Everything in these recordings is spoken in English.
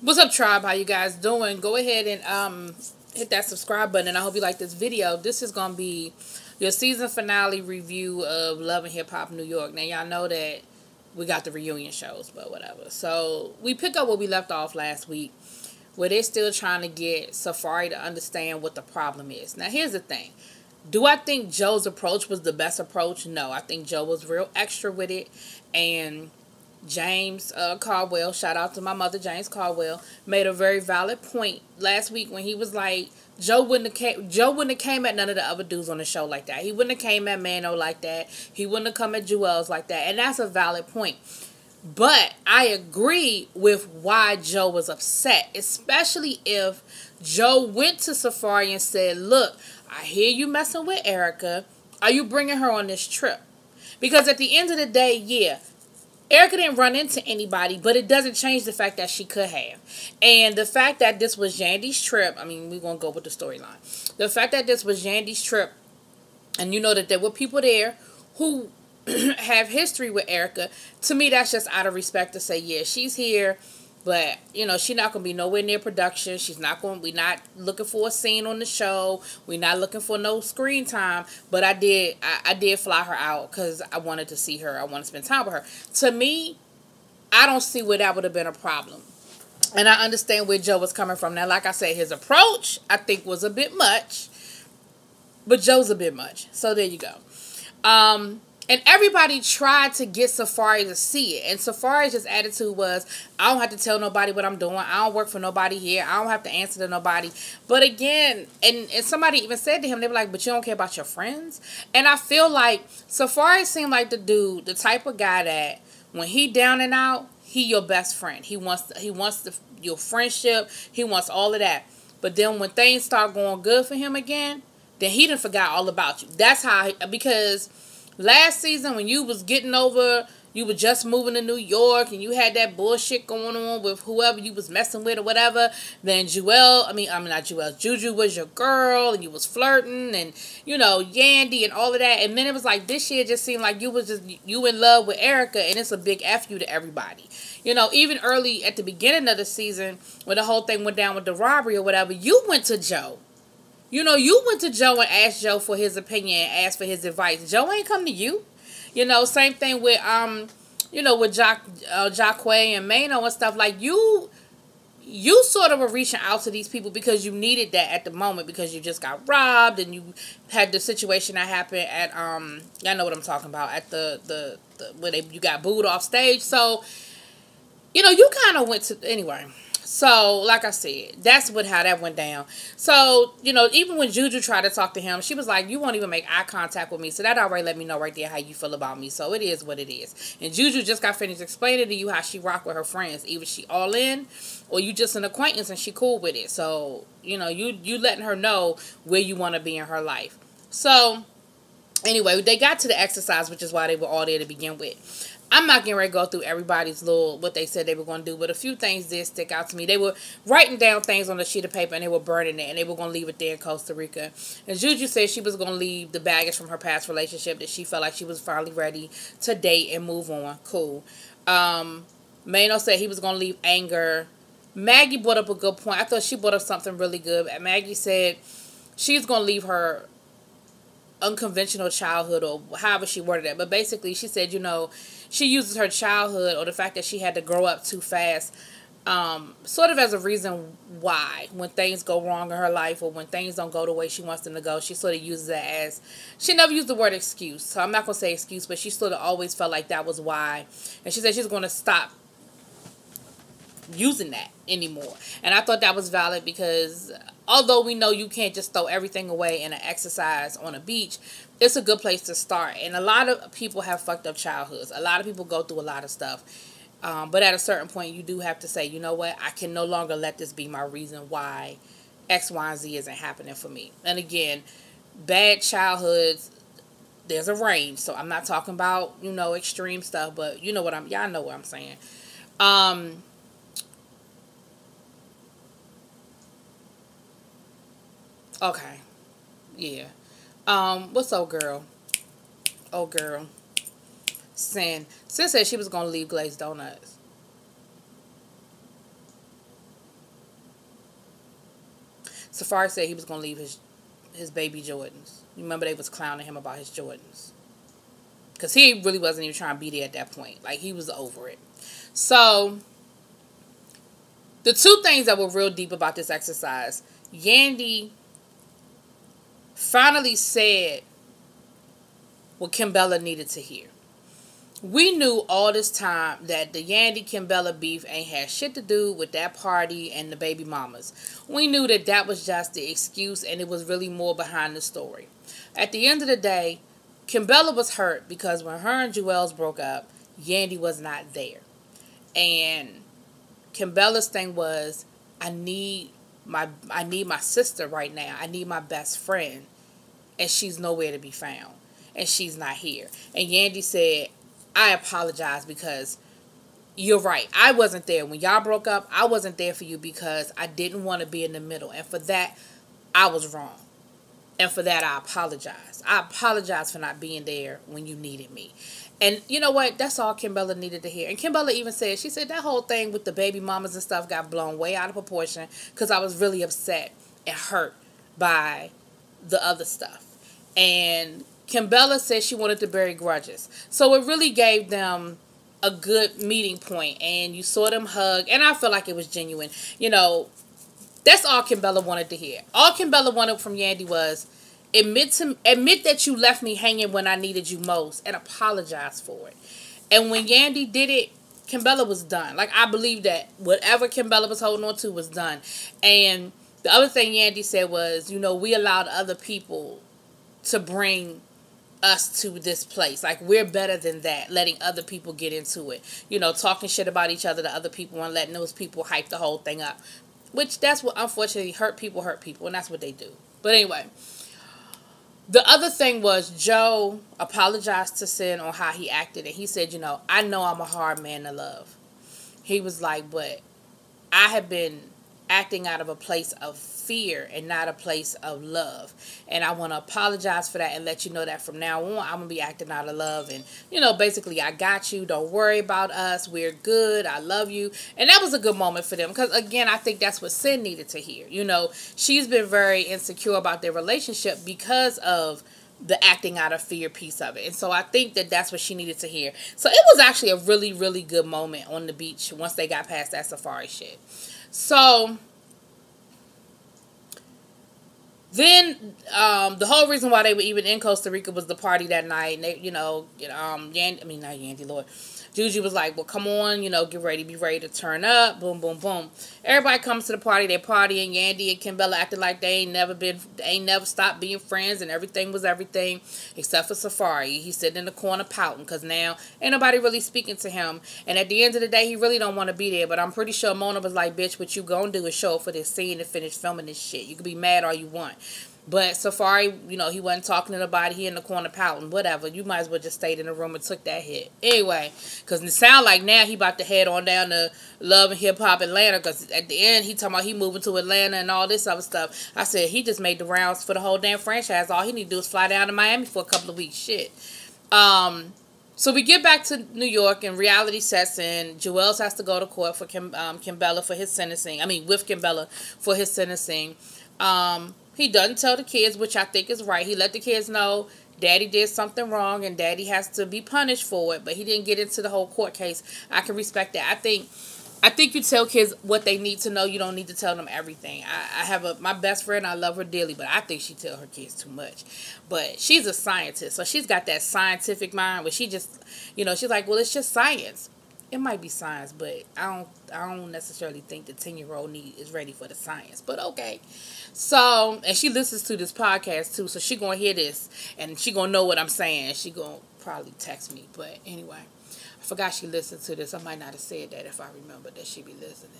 What's up, tribe? How you guys doing? Go ahead and hit that subscribe button, and I hope you like this video. This is gonna be your season finale review of Love and Hip Hop New York. Now y'all know that we got the reunion shows, but whatever. So we pick up where we left off last week, where they're still trying to get Safari to understand what the problem is. Now here's the thing. Do I think Joe's approach was the best approach? No, I think Joe was real extra with it, and James Caldwell, shout out to my mother, James Caldwell, made a very valid point last week when he was like, Joe wouldn't have came at none of the other dudes on the show like that. He wouldn't have came at Mano like that. He wouldn't have come at Joel's like that. And that's a valid point. But I agree with why Joe was upset, especially if Joe went to Safari and said, look, I hear you messing with Erica. Are you bringing her on this trip? Because at the end of the day, yeah, Erica didn't run into anybody, but it doesn't change the fact that she could have. And the fact that this was Yandy's trip, I mean, we're going to go with the storyline. The fact that this was Yandy's trip, and you know that there were people there who have history with Erica, to me, that's just out of respect to say, yeah, she's here, but, you know, she's not going to be nowhere near production. We're not looking for a scene on the show. We're not looking for no screen time. But I did fly her out because I wanted to see her. I want to spend time with her. To me, I don't see where that would have been a problem. And I understand where Joe was coming from. Now, like I said, his approach, I think, was a bit much. But Joe's a bit much. So there you go. And everybody tried to get Safari to see it. And Safari's just attitude was, I don't have to tell nobody what I'm doing. I don't work for nobody here. I don't have to answer to nobody. But again, and somebody even said to him, they were like, but you don't care about your friends? And I feel like Safari seemed like the dude, the type of guy that when he down and out, he your best friend. He wants your friendship. He wants all of that. But then when things start going good for him again, then he done forgot all about you. That's how, because last season, when you was getting over, you were just moving to New York, and you had that bullshit going on with whoever you was messing with or whatever, then Juju was your girl, and you was flirting, and, you know, Yandy and all of that, and then it was like, this year just seemed like you in love with Erica, and it's a big F you to everybody. You know, even early at the beginning of the season, when the whole thing went down with the robbery or whatever, you went to Joe. You know, you went to Joe and asked Joe for his opinion and asked for his advice. Joe ain't come to you. You know, same thing with, you know, with Jacquay and Mano and stuff. Like, you sort of were reaching out to these people because you needed that at the moment because you just got robbed and you had the situation that happened at, y'all know what I'm talking about, at the where you got booed off stage. So, you know, you kind of went to, anyway. So, like I said, that's how that went down. So, you know, even when Juju tried to talk to him, she was like, you won't even make eye contact with me. So that already let me know right there how you feel about me. So it is what it is. And Juju just got finished explaining to you how she rock with her friends. Either she all in or you just an acquaintance and she cool with it. So, you know, you letting her know where you want to be in her life. So, anyway, they got to the exercise, which is why they were all there to begin with. I'm not getting ready to go through everybody's what they said they were going to do, but a few things did stick out to me. They were writing down things on a sheet of paper, and they were burning it, and they were going to leave it there in Costa Rica. And Juju said she was going to leave the baggage from her past relationship, that she felt like she was finally ready to date and move on. Cool. Mano said he was going to leave anger. Maggie brought up a good point. I thought she brought up something really good. Maggie said she's going to leave her unconventional childhood, or however she worded it. But basically, she said, you know, she uses her childhood or the fact that she had to grow up too fast sort of as a reason why when things go wrong in her life or when things don't go the way she wants them to go, she sort of uses it as, she never used the word excuse. So I'm not going to say excuse, but she sort of always felt like that was why. And she said she's going to stop using that anymore. And I thought that was valid because although we know you can't just throw everything away in an exercise on a beach, it's a good place to start. And a lot of people have fucked up childhoods. A lot of people go through a lot of stuff. But at a certain point, you do have to say, you know what? I can no longer let this be my reason why X, Y, and Z isn't happening for me. And again, bad childhoods, there's a range. So I'm not talking about, you know, extreme stuff, but you know what y'all know what I'm saying. Okay. Yeah. What's up, girl? Oh, girl. Sin said she was going to leave glazed donuts. Safari said he was going to leave his baby Jordans. You remember they was clowning him about his Jordans. Because he really wasn't even trying to be there at that point. Like, he was over it. So, the two things that were real deep about this exercise, Yandy finally said what Kimbella needed to hear. We knew all this time that the Yandy Kimbella beef ain't had shit to do with that party and the baby mamas. We knew that that was just the excuse and it was really more behind the story. At the end of the day, Kimbella was hurt because when her and Juelz broke up, Yandy was not there. And Kimbella's thing was, I need my sister right now. I need my best friend. And she's nowhere to be found. And she's not here. And Yandy said, I apologize because you're right. I wasn't there. When y'all broke up, I wasn't there for you because I didn't want to be in the middle. And for that, I was wrong. And for that, I apologize. I apologize for not being there when you needed me. And you know what? That's all Kimbella needed to hear. And Kimbella even said, she said that whole thing with the baby mamas and stuff got blown way out of proportion because I was really upset and hurt by the other stuff. And Kimbella said she wanted to bury grudges. So it really gave them a good meeting point. And you saw them hug. And I feel like it was genuine. You know, that's all Kimbella wanted to hear. All Kimbella wanted from Yandy was, admit that you left me hanging when I needed you most. And apologize for it. And when Yandy did it, Kimbella was done. Like, I believe that whatever Kimbella was holding on to was done. And the other thing Yandy said was, you know, we allowed other people to bring us to this place. Like, we're better than that, letting other people get into it. You know, talking shit about each other to other people and letting those people hype the whole thing up. Which, that's what, unfortunately, hurt people, and that's what they do. But anyway, the other thing was Joe apologized to Sin on how he acted. And he said, you know, I know I'm a hard man to love. He was like, but I have been acting out of a place of fear and not a place of love. And I want to apologize for that and let you know that from now on, I'm going to be acting out of love. And, you know, basically, I got you. Don't worry about us. We're good. I love you. And that was a good moment for them. Because, again, I think that's what Sin needed to hear. You know, she's been very insecure about their relationship because of the acting out of fear piece of it. And so I think that that's what she needed to hear. So it was actually a really, really good moment on the beach once they got past that safari shit. So then the whole reason why they were even in Costa Rica was the party that night. And they, you know, Juju was like, well, come on, you know, get ready, be ready to turn up. Boom, boom, boom. Everybody comes to the party. They partying. Yandy and Kimbella acted like they ain't never stopped being friends, and everything was everything except for Safari. He's sitting in the corner pouting because now ain't nobody really speaking to him. And at the end of the day, he really don't want to be there. But I'm pretty sure Mona was like, bitch, what you gonna do is show up for this scene and finish filming this shit. You can be mad all you want. But Safari, you know, he wasn't talking to nobody. He in the corner pouting. Whatever. You might as well just stayed in the room and took that hit. Anyway, because it sound like now he about to head on down to Love and Hip Hop Atlanta. Because at the end, he talking about he moving to Atlanta and all this other stuff. I said, he just made the rounds for the whole damn franchise. All he need to do is fly down to Miami for a couple of weeks. Shit. So we get back to New York and reality sets in. Juelz has to go to court for Kimbella for his sentencing. I mean, with Kimbella for his sentencing. He doesn't tell the kids, which I think is right. He let the kids know Daddy did something wrong and Daddy has to be punished for it. But he didn't get into the whole court case. I can respect that. I think you tell kids what they need to know. You don't need to tell them everything. I have my best friend. I love her dearly, but I think she tell her kids too much. But she's a scientist, so she's got that scientific mind where she just, you know, she's like, well, it's just science. It might be science, but I don't necessarily think the 10-year-old is ready for the science. But okay. So, and she listens to this podcast too, so she gonna hear this and she gonna know what I'm saying. She gonna probably text me. But anyway, I forgot she listened to this. I might not have said that if I remember that she be listening.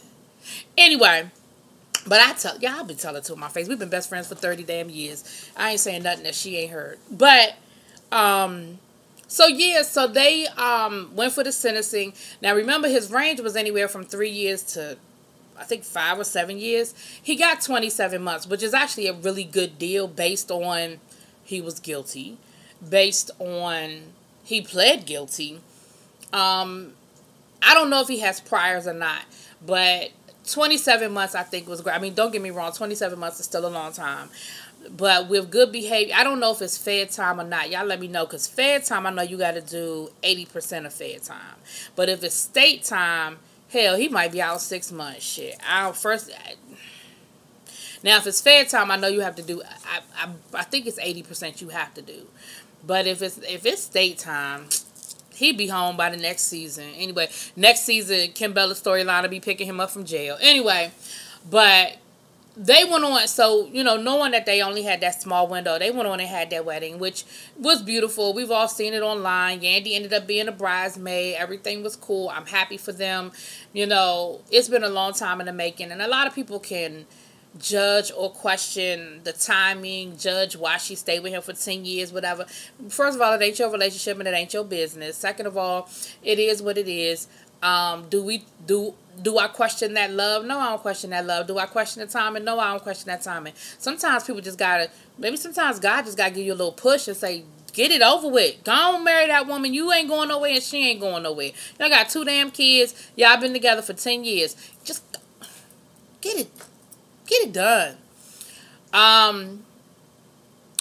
Anyway, but I'll be telling to my face. We've been best friends for 30 damn years. I ain't saying nothing that she ain't heard. But so yeah, so they went for the sentencing. Now remember, his range was anywhere from 3 years to I think 5 or 7 years. He got 27 months, which is actually a really good deal based on he was guilty, based on he pled guilty. I don't know if he has priors or not, but 27 months, I think, was great. I mean, don't get me wrong, 27 months is still a long time. But with good behavior, I don't know if it's fed time or not. Y'all let me know, because fed time, I know you got to do 80% of fed time. But if it's state time, hell, he might be out 6 months. Shit. Now, if it's fed time, I know you have to do, I think it's 80% you have to do. But if it's state time, he'd be home by the next season. Anyway, next season, Kim Bella's storyline will be picking him up from jail. Anyway, but they went on, so, you know, knowing that they only had that small window, they went on and had their wedding, which was beautiful. We've all seen it online. Yandy ended up being a bridesmaid. Everything was cool. I'm happy for them. You know, it's been a long time in the making, and a lot of people can judge or question the timing, judge why she stayed with him for 10 years, whatever. First of all, it ain't your relationship and it ain't your business. Second of all, it is what it is. Do I question that love? No, I don't question that love. Do I question the timing? No, I don't question that timing. Sometimes people just gotta, maybe sometimes God just gotta give you a little push and say, get it over with. Go on, marry that woman. You ain't going nowhere and she ain't going nowhere. Y'all got 2 damn kids. Y'all been together for 10 years. Just get it done. And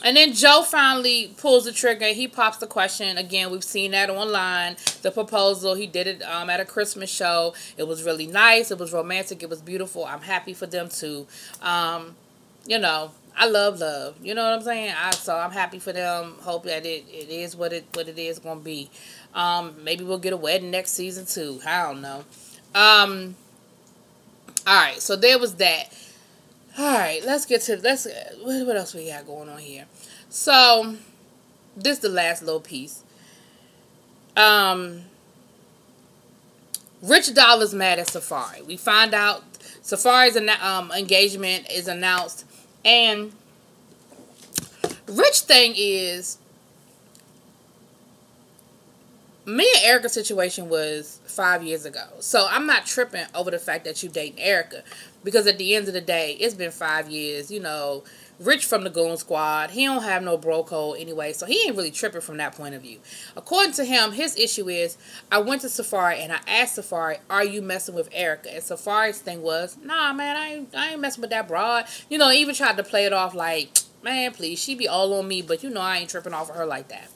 then Joe finally pulls the trigger. He pops the question. Again, we've seen that online. The proposal. He did it at a Christmas show. It was really nice. It was romantic. It was beautiful. I'm happy for them too. You know, I love love. You know what I'm saying? So I'm happy for them. Hope that it is what it is going to be. Maybe we'll get a wedding next season too. I don't know. All right. So there was that. Alright, let's get to, what else we got going on here? So, this is the last little piece. Rich Dollar's mad at Safari. We find out Safari's engagement is announced, and Rich thing is, me and Erica's situation was 5 years ago. So I'm not tripping over the fact that you dating Erica. Because at the end of the day, it's been 5 years. You know, Rich from the Goon Squad. He don't have no bro code anyway. So he ain't really tripping from that point of view. According to him, his issue is, I went to Safari and I asked Safari, are you messing with Erica? And Safari's thing was, nah, man, I ain't messing with that broad. You know, even tried to play it off like, man, please, she be all on me. But you know I ain't tripping off of her like that.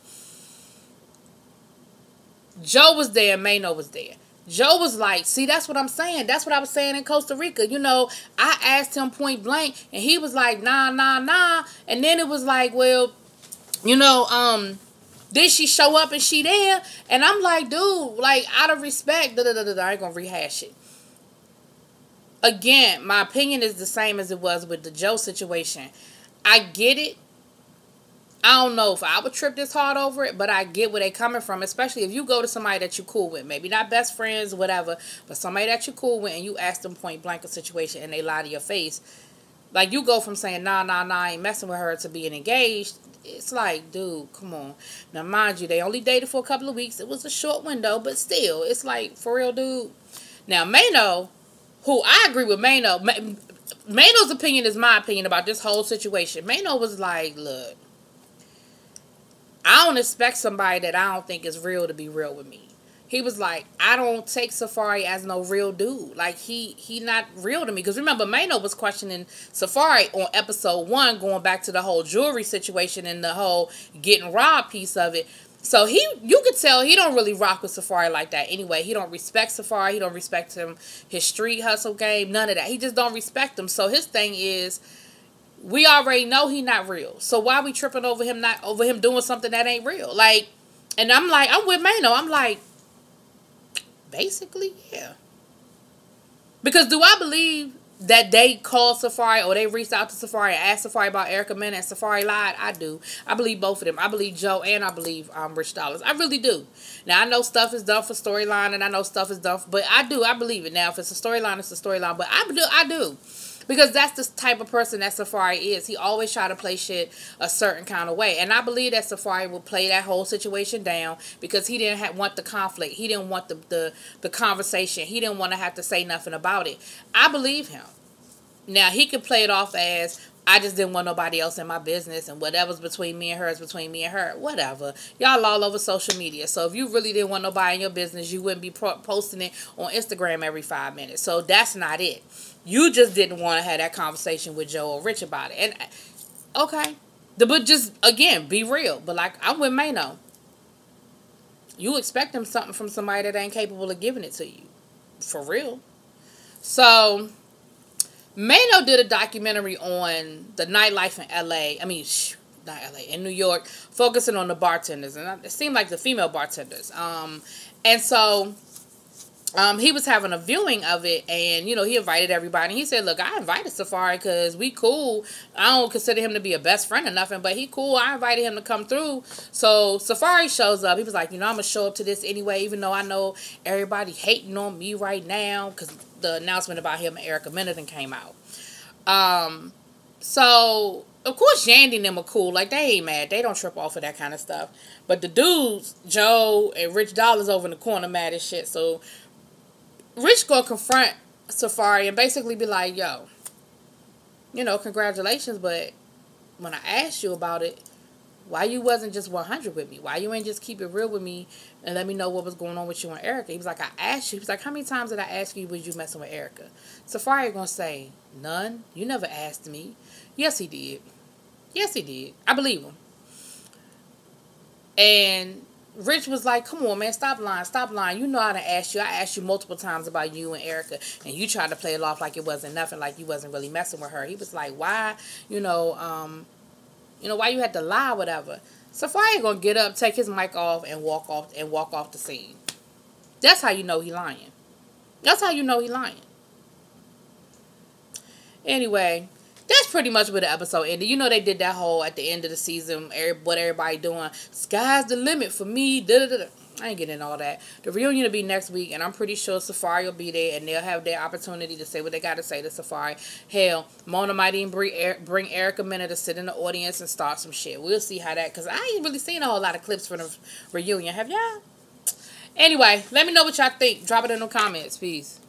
Joe was there, Mano was there. Joe was like, see, that's what I'm saying. That's what I was saying in Costa Rica. You know, I asked him point blank, and he was like, nah. And then it was like, well, you know, did she show up and she there? And I'm like, dude, like, out of respect, I ain't gonna rehash it. Again, my opinion is the same as it was with the Joe situation. I get it. I don't know if I would trip this hard over it, but I get where they coming from, especially if you go to somebody that you cool with. Maybe not best friends, whatever, but somebody that you cool with and you ask them point blank a situation and they lie to your face. Like, you go from saying, nah, I ain't messing with her to being engaged. It's like, dude, come on. Now, mind you, they only dated for a couple of weeks. It was a short window, but still, it's like, for real, dude. Now, Mano, who I agree with Mano. Mano's opinion is my opinion about this whole situation. Mano was like, look, I don't expect somebody that I don't think is real to be real with me. He was like, I don't take Safari as no real dude. Like, he not real to me. Because remember, Mano was questioning Safari on episode 1, going back to the whole jewelry situation and the whole getting robbed piece of it. So you could tell he don't really rock with Safari like that anyway. He don't respect Safari. He don't respect him, his street hustle game, none of that. He just don't respect him. So his thing is, we already know he not real. So why we tripping over him doing something that ain't real? Like, and I'm like, I'm with Mano. I'm like, basically, yeah. Because do I believe that they called Safari or they reached out to Safari and asked Safari about Erica Mena and Safari lied? I do. I believe both of them. I believe Joe and I believe Rich Dollars. I really do. Now, I know stuff is done for storyline and I know stuff is done for, but I do. I believe it. Now, if it's a storyline, it's a storyline. But I do. Because that's the type of person that Safari is. He always try to play shit a certain kind of way. And I believe that Safari would play that whole situation down because he didn't want the conflict. He didn't want the conversation. He didn't want to have to say nothing about it. I believe him. Now, he could play it off as, I just didn't want nobody else in my business, and whatever's between me and her is between me and her. Whatever. Y'all all over social media. So if you really didn't want nobody in your business, you wouldn't be posting it on Instagram every 5 minutes. So that's not it. You just didn't want to have that conversation with Joe or Rich about it. And, okay. But just, again, be real. But, like, I'm with Mano. You expect them something from somebody that ain't capable of giving it to you. For real. So, Mano did a documentary on the nightlife in L.A. I mean, not L.A., in New York, focusing on the bartenders. And it seemed like the female bartenders. And so, he was having a viewing of it, and, you know, he invited everybody. And he said, look, I invited Safari because we cool. I don't consider him to be a best friend or nothing, but he cool. I invited him to come through. So Safari shows up. He was like, you know, I'm going to show up to this anyway, even though I know everybody hating on me right now, because the announcement about him and Erica Middleton came out. So, of course, Yandy and them are cool. Like, they ain't mad. They don't trip off of that kind of stuff. But the dudes, Joe and Rich Dollars over in the corner, mad as shit. So Rich gonna confront Safari and basically be like, yo, you know, congratulations, but when I asked you about it, why you wasn't just 100 with me? Why you ain't just keep it real with me and let me know what was going on with you and Erica? He was like, I asked you. He was like, how many times did I ask you, was you messing with Erica? Safari gonna say, none. You never asked me. Yes, he did. Yes, he did. I believe him. And Rich was like, come on, man, stop lying, stop lying. You know I done asked you. I asked you multiple times about you and Erica, and you tried to play it off like it wasn't nothing, like you wasn't really messing with her. He was like, why, why you had to lie, whatever. Safari gonna get up, take his mic off, and walk off the scene. That's how you know he lying. That's how you know he lying. Anyway, that's pretty much where the episode ended. You know they did that whole, at the end of the season, what everybody doing, sky's the limit for me, da-da-da-da. I ain't getting into all that. The reunion will be next week, and I'm pretty sure Safari will be there, and they'll have their opportunity to say what they got to say to Safari. Hell, Mona might even bring Erica Mena to sit in the audience and start some shit. We'll see how that, because I ain't really seen a whole lot of clips from the reunion. Have y'all? Anyway, let me know what y'all think. Drop it in the comments. Peace.